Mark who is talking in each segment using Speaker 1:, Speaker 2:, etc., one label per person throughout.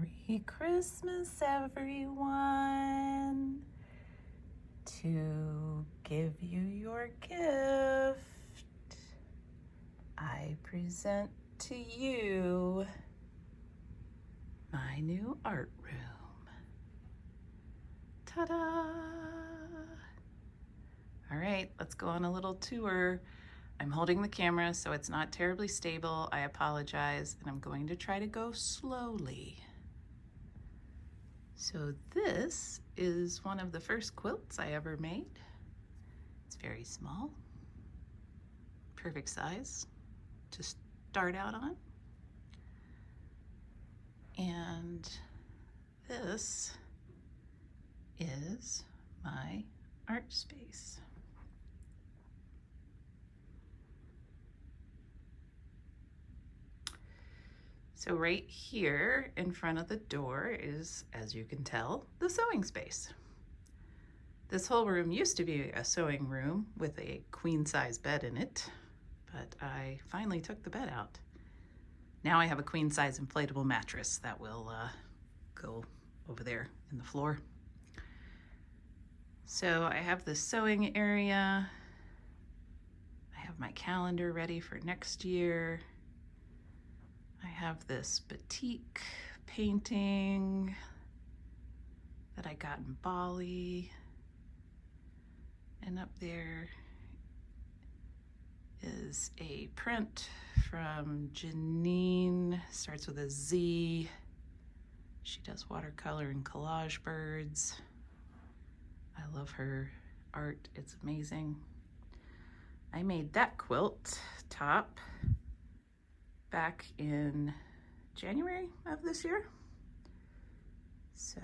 Speaker 1: Merry Christmas, everyone. To give you your gift, I present to you my new art room. Ta-da! All right, let's go on a little tour. I'm holding the camera, so it's not terribly stable. I apologize, and I'm going to try to go slowly. So this is one of the first quilts I ever made. It's very small, perfect size to start out on. And this is my art space. So right here in front of the door is, as you can tell, the sewing space. This whole room used to be a sewing room with a queen-size bed in it, but I finally took the bed out. Now I have a queen-size inflatable mattress that will go over there in the floor. So I have the sewing area. I have my calendar ready for next year. I have this batik painting that I got in Bali. And up there is a print from Janine, starts with a Z. She does watercolor and collage birds. I love her art, it's amazing. I made that quilt top back in January of this year. So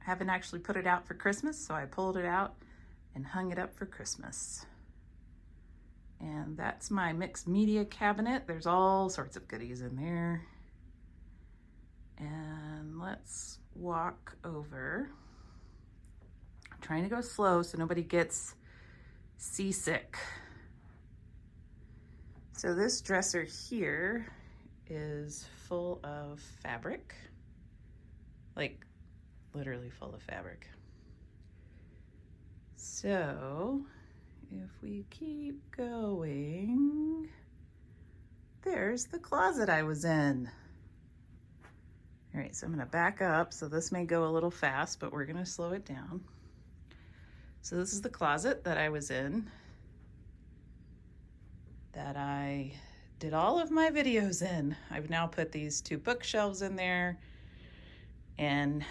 Speaker 1: I haven't actually put it out for Christmas, so I pulled it out and hung it up for Christmas. And that's my mixed media cabinet. There's all sorts of goodies in there. And let's walk over. I'm trying to go slow so nobody gets seasick. So this dresser here is full of fabric, like literally full of fabric. So if we keep going, there's the closet I was in. All right, so I'm gonna back up. So this may go a little fast, but we're gonna slow it down. So this is the closet that I was in, that I did all of my videos in. I've now put these two bookshelves in there, and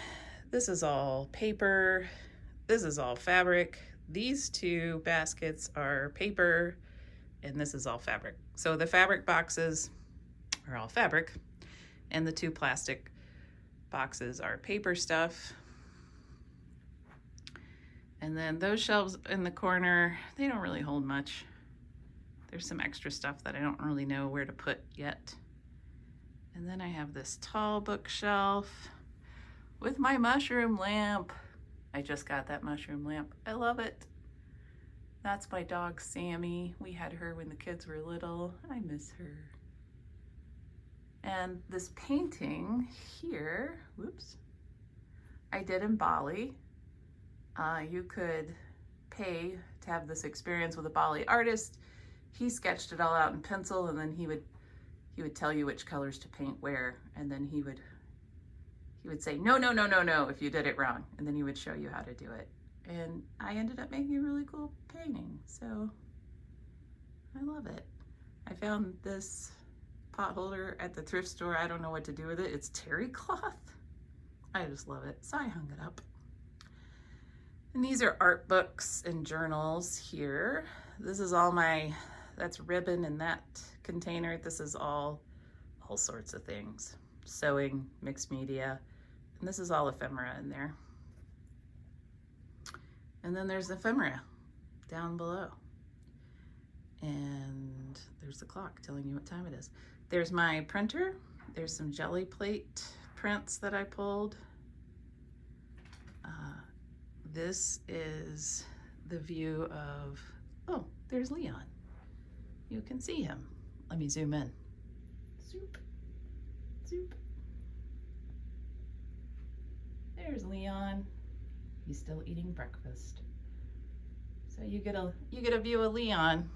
Speaker 1: this is all paper. This is all fabric. These two baskets are paper, and this is all fabric. So the fabric boxes are all fabric, and the two plastic boxes are paper stuff. And then those shelves in the corner, they don't really hold much. There's some extra stuff that I don't really know where to put yet. And then I have this tall bookshelf with my mushroom lamp. I just got that mushroom lamp. I love it. That's my dog, Sammy. We had her when the kids were little. I miss her. And this painting here, whoops, I did in Bali. You could pay to have this experience with a Bali artist. He sketched it all out in pencil, and then he would tell you which colors to paint where, and then he would say, no, no, no, no, no, if you did it wrong, and then he would show you how to do it. And I ended up making a really cool painting, so I love it. I found this pot holder at the thrift store. I don't know what to do with it. It's terry cloth. I just love it, so I hung it up. And these are art books and journals here. This is all that's ribbon in that container. This is all sorts of things. Sewing, mixed media, and this is all ephemera in there. And then there's ephemera down below. And there's the clock telling you what time it is. There's my printer. There's some jelly plate prints that I pulled. This is the view of, oh, there's Leon. You can see him. Let me zoom in. Zoop, zoop. There's Leon. He's still eating breakfast. So you get a view of Leon.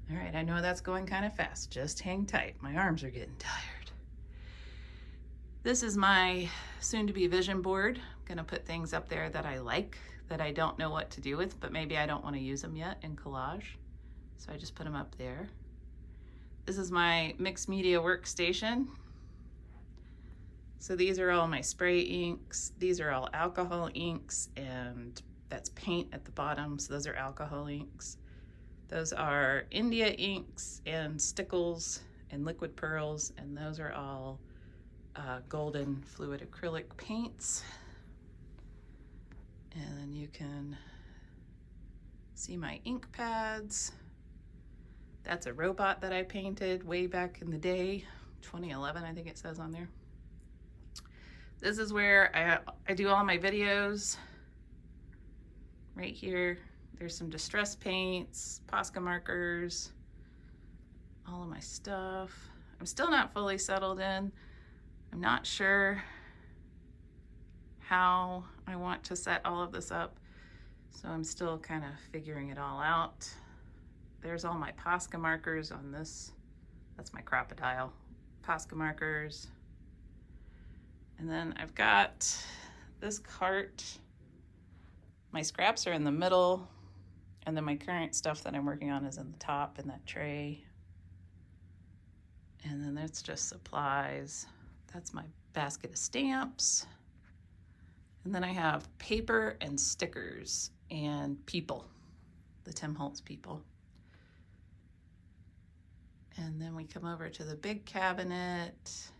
Speaker 1: All right, I know that's going kind of fast. Just hang tight. My arms are getting tired. This is my soon-to-be vision board. I'm gonna put things up there that I like, that I don't know what to do with, but maybe I don't want to use them yet in collage. So I just put them up there. This is my mixed media workstation. So these are all my spray inks. These are all alcohol inks, and that's paint at the bottom. So those are alcohol inks. Those are India inks and stickles and liquid pearls, and those are all golden fluid acrylic paints. And then you can see my ink pads. That's a robot that I painted way back in the day, 2011, I think it says on there. This is where I do all my videos. Right here, there's some distress paints, Posca markers, all of my stuff. I'm still not fully settled in. I'm not sure how I want to set all of this up, so I'm still kind of figuring it all out. There's all my Posca markers on this. That's my crocodile Posca markers. And then I've got this cart. My scraps are in the middle, and then my current stuff that I'm working on is in the top in that tray. And then that's just supplies. That's my basket of stamps. And then I have paper and stickers and people, the Tim Holtz people. And then we come over to the big cabinet.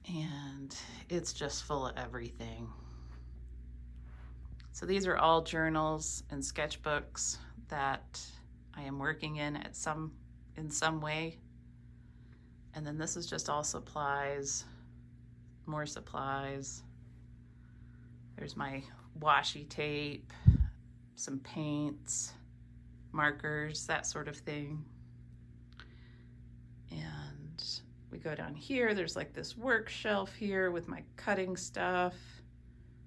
Speaker 1: And it's just full of everything. So these are all journals and sketchbooks that I am working in some way. And then this is just all supplies, more supplies. There's my washi tape, some paints, markers, that sort of thing. And we go down here, there's like this work shelf here with my cutting stuff,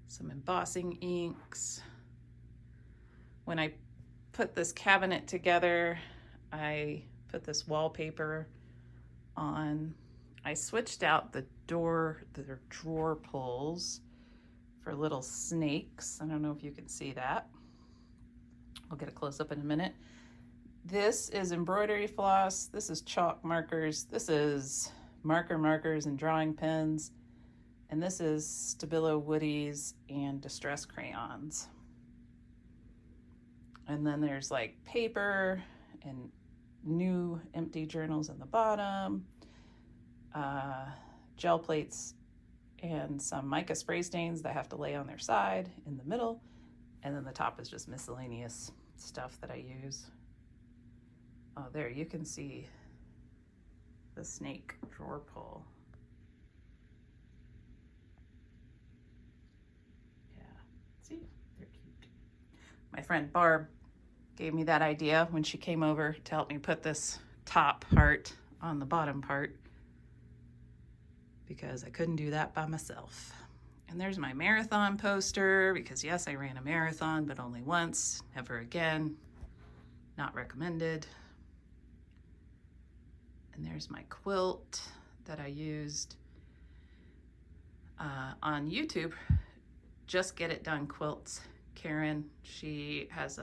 Speaker 1: some embossing inks. When I put this cabinet together, I put this wallpaper on. I switched out the drawer pulls for little snakes. I don't know if you can see that. I'll get a close up in a minute. This is embroidery floss. This is chalk markers. This is markers and drawing pens. And this is Stabilo Woodies and distress crayons. And then there's like paper and new empty journals in the bottom, gel plates and some mica spray stains that have to lay on their side in the middle. And then the top is just miscellaneous stuff that I use. Oh, there you can see the snake drawer pull. Yeah, see, they're cute. My friend Barb gave me that idea when she came over to help me put this top part on the bottom part, because I couldn't do that by myself. And there's my marathon poster, because yes, I ran a marathon, but only once, never again, not recommended. And there's my quilt that I used on YouTube, Just Get It Done Quilts. Karen, she has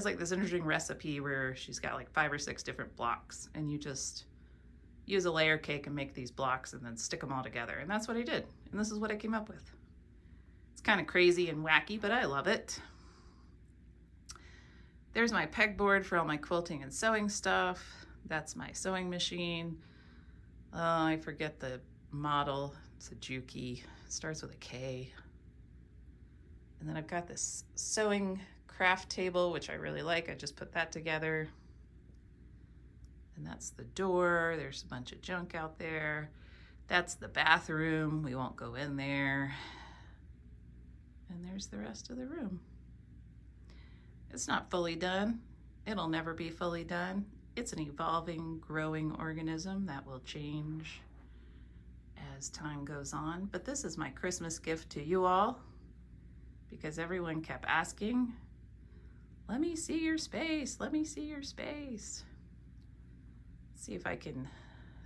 Speaker 1: like this interesting recipe where she's got like 5 or 6 different blocks, and you just use a layer cake and make these blocks and then stick them all together. And that's what I did. And this is what I came up with. It's kind of crazy and wacky, but I love it. There's my pegboard for all my quilting and sewing stuff. That's my sewing machine. I forget the model. It's a Juki. Starts with a K. And then I've got this sewing craft table, which I really like. I just put that together. And that's the door. There's a bunch of junk out there. That's the bathroom. We won't go in there. And there's the rest of the room. It's not fully done. It'll never be fully done. it's an evolving, growing organism that will change as time goes on. But this is my Christmas gift to you all because everyone kept asking, let me see your space, let me see your space. Let's see if I can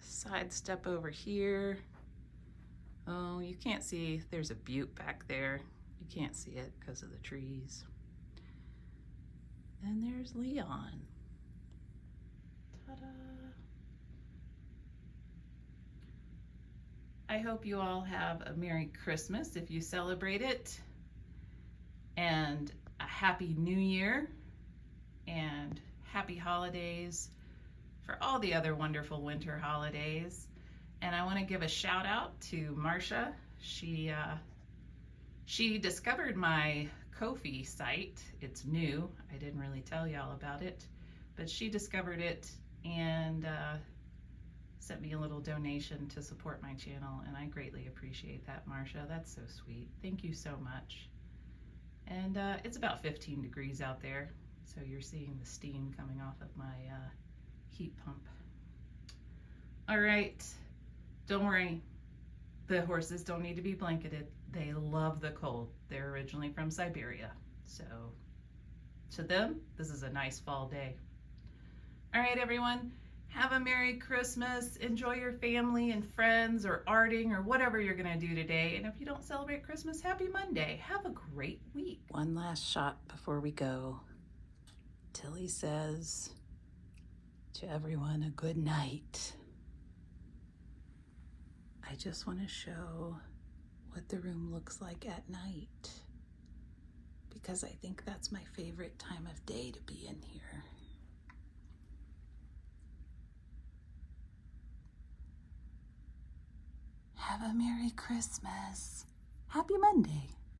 Speaker 1: sidestep over here. Oh, you can't see, there's a butte back there. You can't see it because of the trees. And there's Leon. Ta-da! I hope you all have a Merry Christmas if you celebrate it, and a Happy New Year, and Happy Holidays for all the other wonderful winter holidays. And I want to give a shout out to Marcia. She discovered my Ko-fi site. It's new. I didn't really tell y'all about it, but she discovered it and sent me a little donation to support my channel, and I greatly appreciate that, Marcia. That's so sweet. Thank you so much. And it's about 15 degrees out there, so you're seeing the steam coming off of my heat pump. All right, don't worry. The horses don't need to be blanketed. They love the cold. They're originally from Siberia, so to them, this is a nice fall day. All right, everyone, have a Merry Christmas. Enjoy your family and friends or arting or whatever you're gonna do today. And if you don't celebrate Christmas, happy Monday. Have a great week. One last shot before we go. Tilly says to everyone a good night. I just want to show what the room looks like at night because I think that's my favorite time of day to be in here. Have a Merry Christmas. Happy Monday.